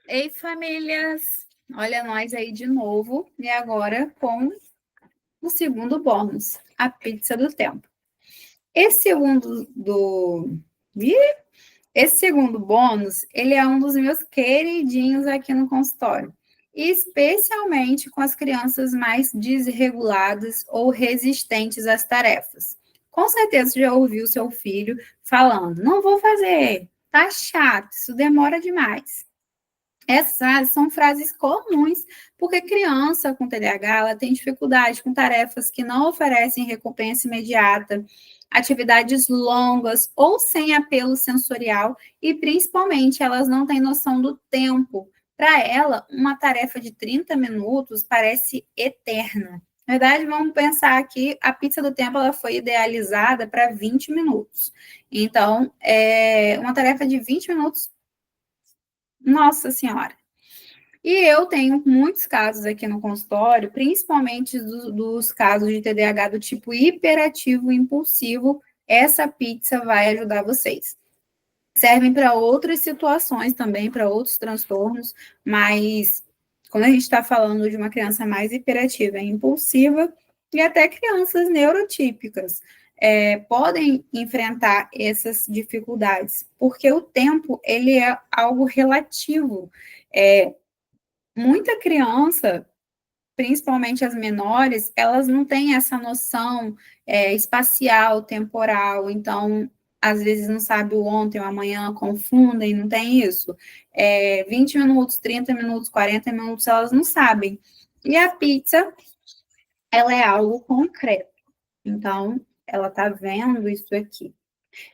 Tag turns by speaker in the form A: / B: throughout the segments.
A: Ei, famílias! Olha nós aí de novo, e agora com o segundo bônus, a pizza do tempo. Esse segundo do... Esse segundo bônus, ele é um dos meus queridinhos aqui no consultório, especialmente com as crianças mais desreguladas ou resistentes às tarefas. Com certeza você já ouviu seu filho falando, não vou fazer, tá chato, isso demora demais. Essas são frases comuns, porque criança com TDAH ela tem dificuldade com tarefas que não oferecem recompensa imediata, atividades longas ou sem apelo sensorial, e principalmente elas não têm noção do tempo. Para ela, uma tarefa de 30 minutos parece eterna. Na verdade, vamos pensar que a pizza do tempo ela foi idealizada para 20 minutos. Então, uma tarefa de 20 minutos, nossa senhora. E eu tenho muitos casos aqui no consultório, principalmente dos casos de TDAH do tipo hiperativo e impulsivo. Essa pizza vai ajudar vocês. Servem para outras situações também, para outros transtornos, mas quando a gente está falando de uma criança mais hiperativa e impulsiva, e até crianças neurotípicas, podem enfrentar essas dificuldades, porque o tempo ele é algo relativo. Muita criança, principalmente as menores, elas não têm essa noção espacial, temporal, então, às vezes não sabe o ontem ou amanhã, confundem, não tem isso. 20 minutos, 30 minutos, 40 minutos, elas não sabem. E a pizza, ela é algo concreto. Então, ela está vendo isso aqui.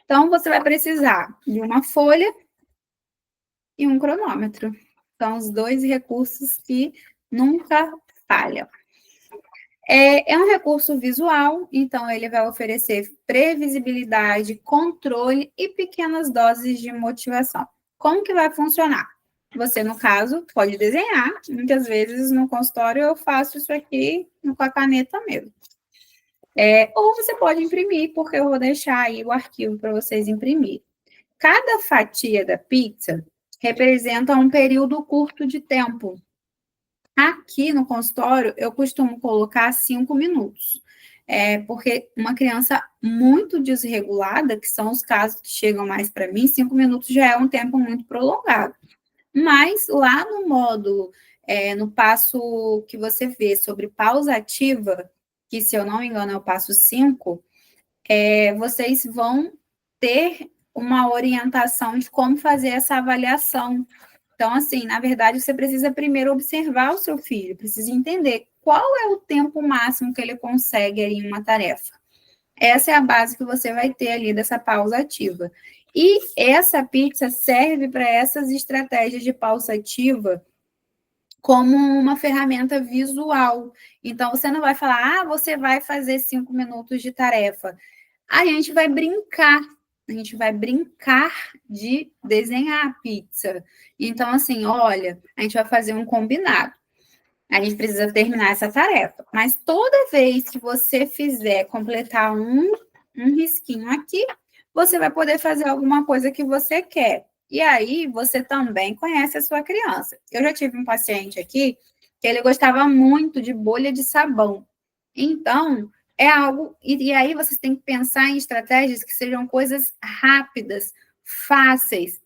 A: Então, você vai precisar de uma folha e um cronômetro. São os dois recursos que nunca falham. É um recurso visual, então ele vai oferecer previsibilidade, controle e pequenas doses de motivação. Como que vai funcionar? Você, no caso, pode desenhar. Muitas vezes no consultório eu faço isso aqui com a caneta mesmo. Ou você pode imprimir, porque eu vou deixar aí o arquivo para vocês imprimirem. Cada fatia da pizza representa um período curto de tempo. Aqui no consultório, eu costumo colocar 5 minutos. Porque uma criança muito desregulada, que são os casos que chegam mais para mim, 5 minutos já é um tempo muito prolongado. Mas lá no módulo, no passo que você vê sobre pausa ativa, que se eu não me engano é o passo 5, vocês vão ter uma orientação de como fazer essa avaliação. Então, assim, na verdade, você precisa primeiro observar o seu filho, precisa entender qual é o tempo máximo que ele consegue em uma tarefa. Essa é a base que você vai ter ali dessa pausa ativa. E essa pizza serve para essas estratégias de pausa ativa como uma ferramenta visual. Então, você não vai falar, você vai fazer 5 minutos de tarefa. A gente vai brincar de desenhar a pizza. Então, assim, olha, a gente vai fazer um combinado. A gente precisa terminar essa tarefa. Mas toda vez que você fizer completar um risquinho aqui, você vai poder fazer alguma coisa que você quer. E aí, você também conhece a sua criança. Eu já tive um paciente aqui que ele gostava muito de bolha de sabão. Então, é algo. E aí, vocês têm que pensar em estratégias que sejam coisas rápidas, fáceis,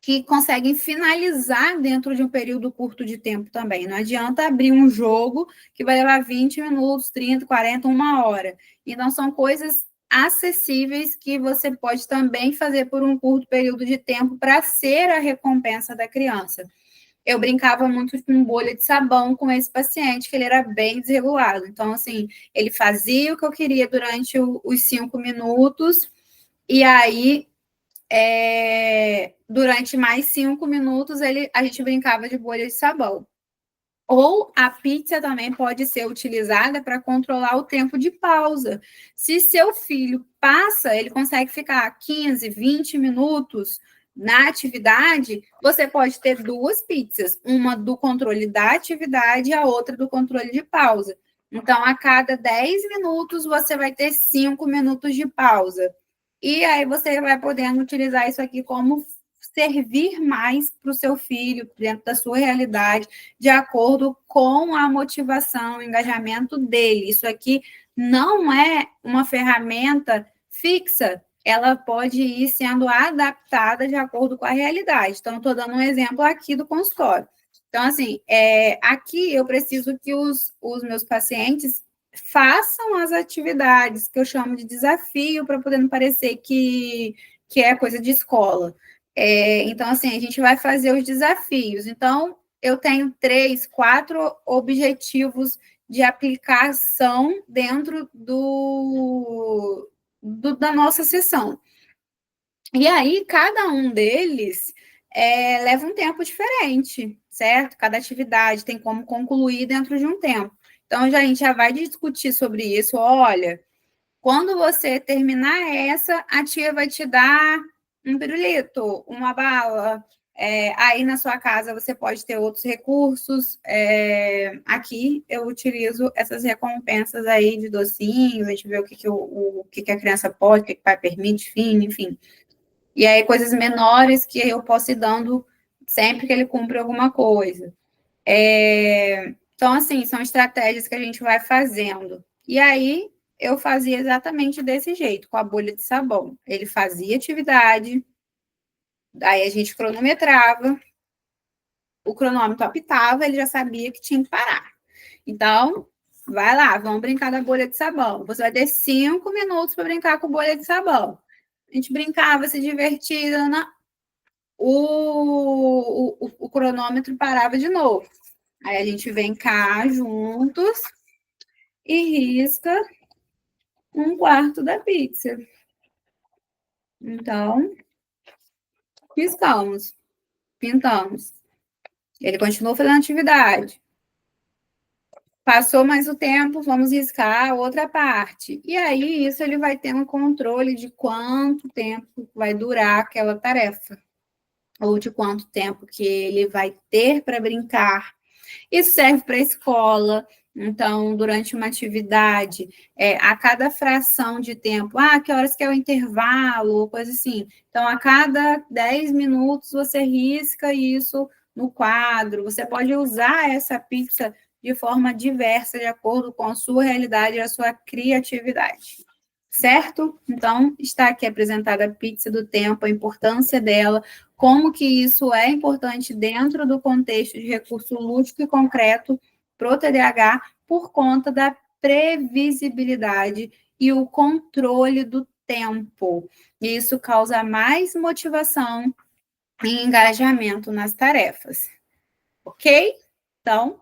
A: que conseguem finalizar dentro de um período curto de tempo também. Não adianta abrir um jogo que vai levar 20 minutos, 30, 40, 1 hora. Então, são coisas acessíveis que você pode também fazer por um curto período de tempo para ser a recompensa da criança. Eu brincava muito com bolha de sabão com esse paciente, que ele era bem desregulado. Então, assim, ele fazia o que eu queria durante os 5 minutos, e aí durante mais 5 minutos, a gente brincava de bolha de sabão. Ou a pizza também pode ser utilizada para controlar o tempo de pausa. Se seu filho passa, ele consegue ficar 15, 20 minutos na atividade, você pode ter 2 pizzas, uma do controle da atividade e a outra do controle de pausa. Então, a cada 10 minutos, você vai ter 5 minutos de pausa. E aí você vai podendo utilizar isso aqui como servir mais para o seu filho, dentro da sua realidade, de acordo com a motivação, o engajamento dele. Isso aqui não é uma ferramenta fixa, ela pode ir sendo adaptada de acordo com a realidade. Então, estou dando um exemplo aqui do consultório. Então, assim, aqui eu preciso que os meus pacientes façam as atividades que eu chamo de desafio, para poder não parecer que é coisa de escola. Então, assim, a gente vai fazer os desafios. Então, eu tenho 3, 4 objetivos de aplicação dentro da nossa sessão. E aí, cada um deles leva um tempo diferente, certo? Cada atividade tem como concluir dentro de um tempo. Então, a gente já vai discutir sobre isso. Olha, quando você terminar essa, a tia vai te dar um pirulito, uma bala. Aí na sua casa você pode ter outros recursos. Aqui eu utilizo essas recompensas aí de docinhos, a gente vê o que a criança pode, o que o pai permite, enfim. E aí coisas menores que eu posso ir dando sempre que ele cumpre alguma coisa. Então, assim, são estratégias que a gente vai fazendo. E aí, eu fazia exatamente desse jeito, com a bolha de sabão. Ele fazia atividade, aí a gente cronometrava, o cronômetro apitava, ele já sabia que tinha que parar. Então, vai lá, vamos brincar da bolha de sabão. Você vai ter 5 minutos para brincar com bolha de sabão. A gente brincava, se divertia, o cronômetro parava de novo. Aí a gente vem cá juntos e risca um quarto da pizza. Então, riscamos, pintamos. Ele continuou fazendo atividade. Passou mais o tempo, vamos riscar a outra parte. E aí, isso ele vai ter um controle de quanto tempo vai durar aquela tarefa. Ou de quanto tempo que ele vai ter para brincar. Isso serve para a escola. Então, durante uma atividade, a cada fração de tempo, que horas que é o intervalo, coisa assim. Então, a cada 10 minutos, você risca isso no quadro. Você pode usar essa pizza de forma diversa, de acordo com a sua realidade e a sua criatividade. Certo? Então, está aqui apresentada a pizza do tempo, a importância dela, como que isso é importante dentro do contexto de recurso lúdico e concreto para o TDAH, por conta da previsibilidade e o controle do tempo. E isso causa mais motivação e engajamento nas tarefas. Ok? Então,